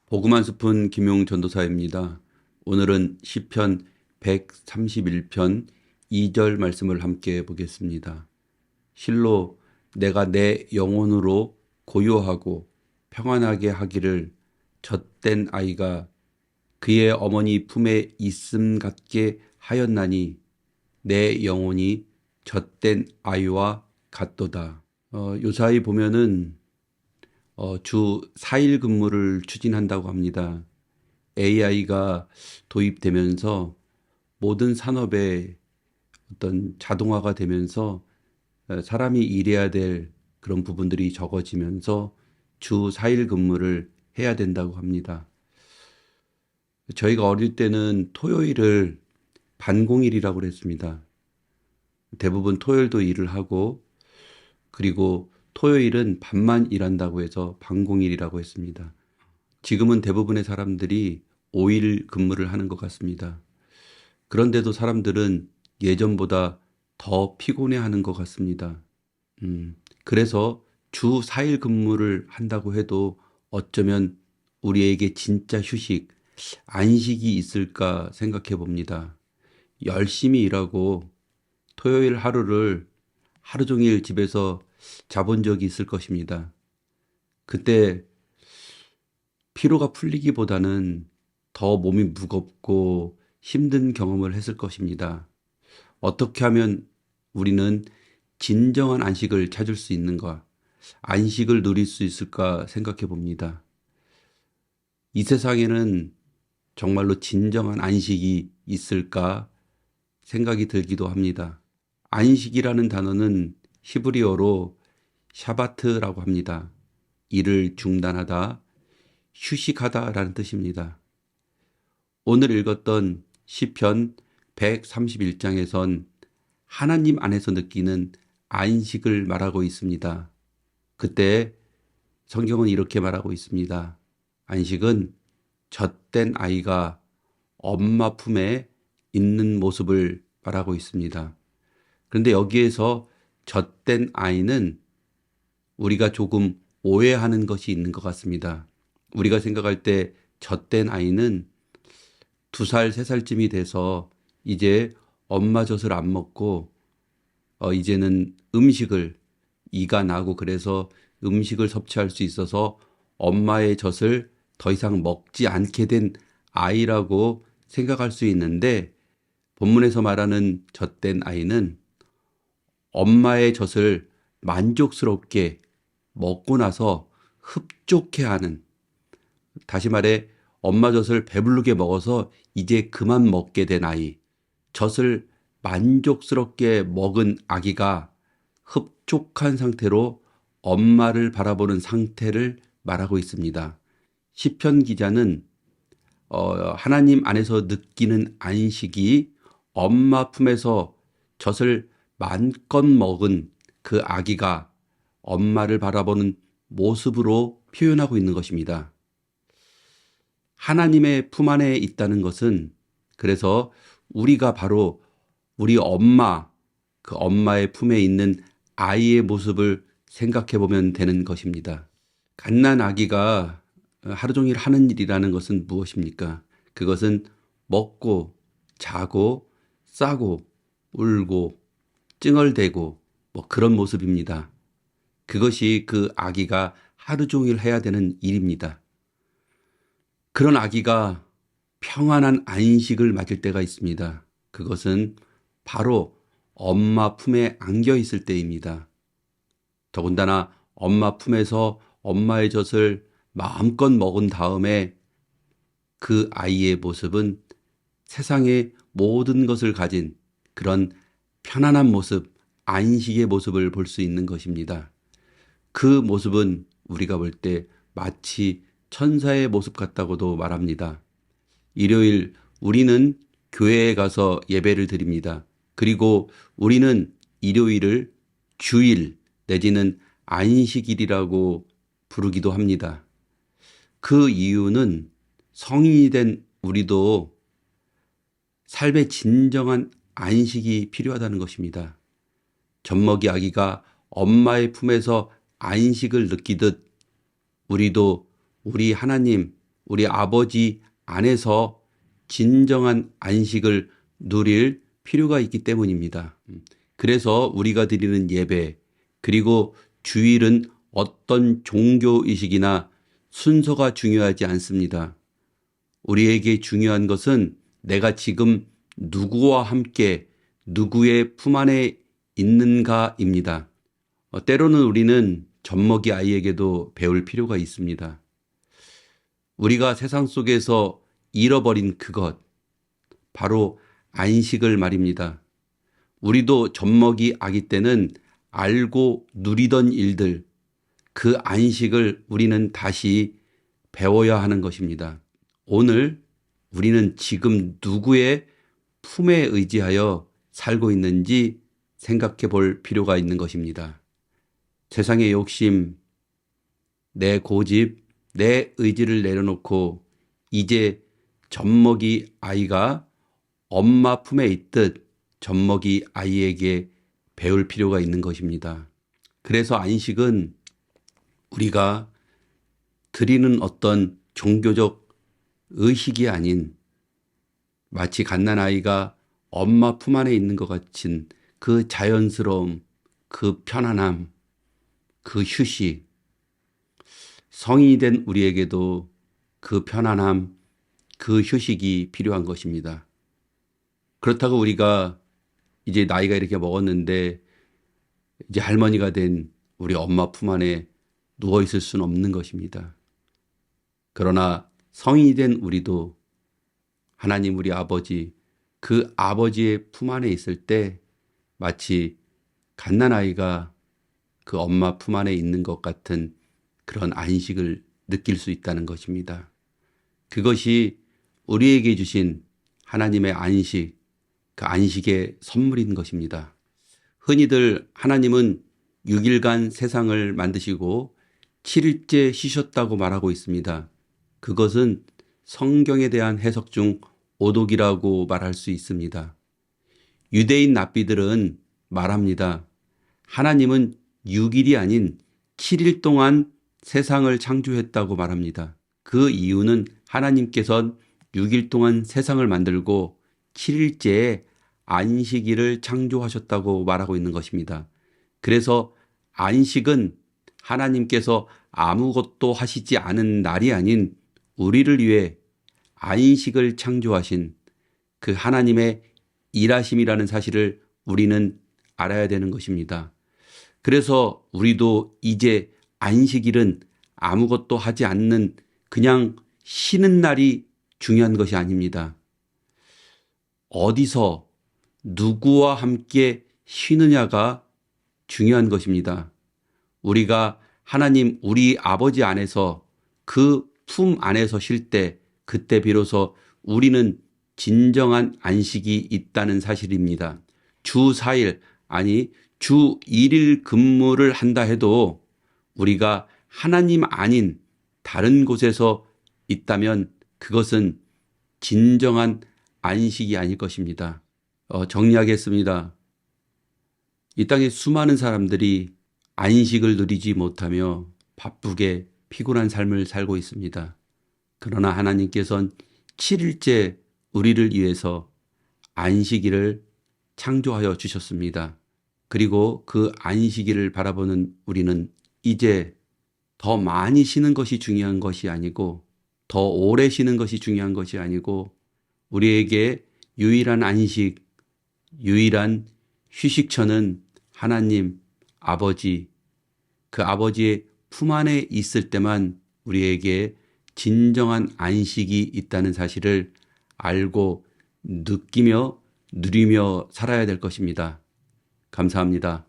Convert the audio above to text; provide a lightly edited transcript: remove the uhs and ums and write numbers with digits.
복음 한 스푼 김용 전도사입니다. 오늘은 시편 131편 2절 말씀을 함께 보겠습니다. 실로 내가 내 영혼으로 고요하고 평안하게 하기를 젖된 아이가 그의 어머니 품에 있음 같게 하였나니 내 영혼이 젖된 아이와 같도다. 요사이 보면은 주 4일 근무를 추진한다고 합니다. AI가 도입되면서 모든 산업에 어떤 자동화가 되면서 사람이 일해야 될 그런 부분들이 적어지면서 주 4일 근무를 해야 된다고 합니다. 저희가 어릴 때는 토요일을 반공일이라고 그랬습니다. 대부분 토요일도 일을 하고 그리고 토요일은 밤만 일한다고 해서 반공일이라고 했습니다. 지금은 대부분의 사람들이 5일 근무를 하는 것 같습니다. 그런데도 사람들은 예전보다 더 피곤해하는 것 같습니다. 그래서 주 4일 근무를 한다고 해도 어쩌면 우리에게 진짜 휴식, 안식이 있을까 생각해 봅니다. 열심히 일하고 토요일 하루를 하루 종일 집에서 자본 적이 있을 것입니다. 그때 피로가 풀리기보다는 더 몸이 무겁고 힘든 경험을 했을 것입니다. 어떻게 하면 우리는 진정한 안식을 찾을 수 있는가, 안식을 누릴 수 있을까 생각해 봅니다. 이 세상에는 정말로 진정한 안식이 있을까 생각이 들기도 합니다. 안식이라는 단어는 히브리어로 샤바트라고 합니다. 일을 중단하다, 휴식하다라는 뜻입니다. 오늘 읽었던 시편 131장에선 하나님 안에서 느끼는 안식을 말하고 있습니다. 그때 성경은 이렇게 말하고 있습니다. 안식은 젖된 아이가 엄마 품에 있는 모습을 말하고 있습니다. 그런데 여기에서 젖된 아이는 우리가 조금 오해하는 것이 있는 것 같습니다. 우리가 생각할 때 젖된 아이는 2살, 3살쯤이 돼서 이제 엄마 젖을 안 먹고 이제는 음식을 이가 나고 그래서 음식을 섭취할 수 있어서 엄마의 젖을 더 이상 먹지 않게 된 아이라고 생각할 수 있는데 본문에서 말하는 젖된 아이는 엄마의 젖을 만족스럽게 먹고 나서 흡족해하는, 다시 말해 엄마 젖을 배부르게 먹어서 이제 그만 먹게 된 아이, 젖을 만족스럽게 먹은 아기가 흡족한 상태로 엄마를 바라보는 상태를 말하고 있습니다. 시편 기자는 하나님 안에서 느끼는 안식이 엄마 품에서 젖을 만껏 먹은 그 아기가 엄마를 바라보는 모습으로 표현하고 있는 것입니다. 하나님의 품 안에 있다는 것은 그래서 우리가 바로 우리 엄마, 그 엄마의 품에 있는 아이의 모습을 생각해 보면 되는 것입니다. 갓난 아기가 하루 종일 하는 일이라는 것은 무엇입니까? 그것은 먹고, 자고, 싸고, 울고, 찡얼대고, 그런 모습입니다. 그것이 그 아기가 하루 종일 해야 되는 일입니다. 그런 아기가 평안한 안식을 맞을 때가 있습니다. 그것은 바로 엄마 품에 안겨 있을 때입니다. 더군다나 엄마 품에서 엄마의 젖을 마음껏 먹은 다음에 그 아이의 모습은 세상의 모든 것을 가진 그런 편안한 모습, 안식의 모습을 볼 수 있는 것입니다. 그 모습은 우리가 볼 때 마치 천사의 모습 같다고도 말합니다. 일요일 우리는 교회에 가서 예배를 드립니다. 그리고 우리는 일요일을 주일 내지는 안식일이라고 부르기도 합니다. 그 이유는 성인이 된 우리도 삶의 진정한 안식이 필요하다는 것입니다. 젖먹이 아기가 엄마의 품에서 안식을 느끼듯 우리도 우리 하나님, 우리 아버지 안에서 진정한 안식을 누릴 필요가 있기 때문입니다. 그래서 우리가 드리는 예배, 그리고 주일은 어떤 종교의식이나 순서가 중요하지 않습니다. 우리에게 중요한 것은 내가 지금 누구와 함께 누구의 품 안에 있는가입니다. 때로는 우리는 젖먹이 아이에게도 배울 필요가 있습니다. 우리가 세상 속에서 잃어버린 그것, 바로 안식을 말입니다. 우리도 젖먹이 아기 때는 알고 누리던 일들, 그 안식을 우리는 다시 배워야 하는 것입니다. 오늘 우리는 지금 누구의 품에 의지하여 살고 있는지 생각해 볼 필요가 있는 것입니다. 세상의 욕심, 내 고집, 내 의지를 내려놓고 이제 젖먹이 아이가 엄마 품에 있듯 젖먹이 아이에게 배울 필요가 있는 것입니다. 그래서 안식은 우리가 드리는 어떤 종교적 의식이 아닌 마치 갓난아이가 엄마 품 안에 있는 것 같은 그 자연스러움, 그 편안함, 그 휴식, 성인이 된 우리에게도 그 편안함, 그 휴식이 필요한 것입니다. 그렇다고 우리가 이제 나이가 이렇게 먹었는데 이제 할머니가 된 우리 엄마 품 안에 누워 있을 수는 없는 것입니다. 그러나 성인이 된 우리도 하나님 우리 아버지, 그 아버지의 품 안에 있을 때 마치 갓난아이가 그 엄마 품 안에 있는 것 같은 그런 안식을 느낄 수 있다는 것입니다. 그것이 우리에게 주신 하나님의 안식, 그 안식의 선물인 것입니다. 흔히들 하나님은 6일간 세상을 만드시고 7일째 쉬셨다고 말하고 있습니다. 그것은 성경에 대한 해석 중 오독이라고 말할 수 있습니다. 유대인 랍비들은 말합니다. 하나님은 6일이 아닌 7일 동안 세상을 창조했다고 말합니다. 그 이유는 하나님께서는 6일 동안 세상을 만들고 7일째에 안식일을 창조하셨다고 말하고 있는 것입니다. 그래서 안식은 하나님께서 아무것도 하시지 않은 날이 아닌 우리를 위해 안식을 창조하신 그 하나님의 일하심이라는 사실을 우리는 알아야 되는 것입니다. 그래서 우리도 이제 안식일은 아무것도 하지 않는 그냥 쉬는 날이 중요한 것이 아닙니다. 어디서 누구와 함께 쉬느냐가 중요한 것입니다. 우리가 하나님 우리 아버지 안에서 그 품 안에서 쉴 때 그때 비로소 우리는 진정한 안식이 있다는 사실입니다. 주 4일 아니 주 1일 근무를 한다 해도 우리가 하나님 아닌 다른 곳에서 있다면 그것은 진정한 안식이 아닐 것입니다. 정리하겠습니다. 이 땅에 수많은 사람들이 안식을 누리지 못하며 바쁘게 피곤한 삶을 살고 있습니다. 그러나 하나님께서는 7일째 우리를 위해서 안식일을 창조하여 주셨습니다. 그리고 그 안식일을 바라보는 우리는 이제 더 많이 쉬는 것이 중요한 것이 아니고 더 오래 쉬는 것이 중요한 것이 아니고 우리에게 유일한 안식, 유일한 휴식처는 하나님 아버지, 그 아버지의 품 안에 있을 때만 우리에게 진정한 안식이 있다는 사실을 알고 느끼며 누리며 살아야 될 것입니다. 감사합니다.